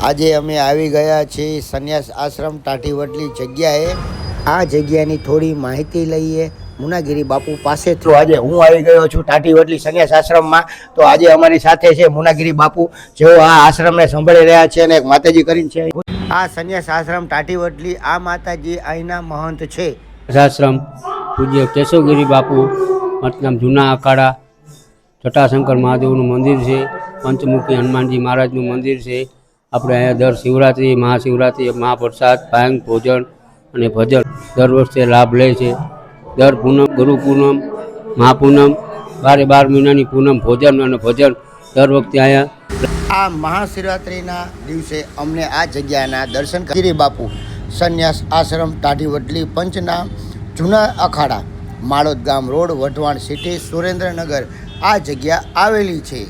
આજે અમે આવી ગયા છીએ સંન્યાસ આશ્રમ ટાઢી વડલી જગ્યાએ। આ જગ્યાની થોડી માહિતી લઈએ મુનાગીરી બાપુ પાસે। તો આજે હું આવી ગયો છું ટાઢી વડલી સંન્યાસ આશ્રમમાં। તો આજે અમારી સાથે છે મુનાગીરી બાપુ, જેઓ આ આશ્રમને સંભાળી રહ્યા છે અને એક માતાજી કરીને છે। આ સંન્યાસ આશ્રમ ટાઢી વડલી, આ માતાજી અહીંના મહંત છે। આશ્રમ પૂજ્ય કેશવગીરી બાપુ મતલબ જૂના અખાડા જટાશંકર મહાદેવનું મંદિર છે, પંચમુખી હનુમાનજી મહારાજનું મંદિર છે। આપણે અહીંયા દર શિવરાત્રિ, મહાશિવરાત્રિ, મહાપ્રસાદ, ભાંગ, ભોજન અને ભજન દર વર્ષે લાભ લે છે। દર પૂનમ, ગુરુ પૂનમ, મહાપૂનમ, 12 મહિનાની પૂનમ ભોજન અને ભજન દર વખતે અહીંયા। આ મહાશિવરાત્રિના દિવસે અમને આ જગ્યાના દર્શન કરી બાપુ સંન્યાસ આશ્રમ ટાઢી વડલી પંચના જૂના અખાડા, માળોદ ગામ રોડ, વઢવાણ સિટી, સુરેન્દ્રનગર આ જગ્યા આવેલી છે।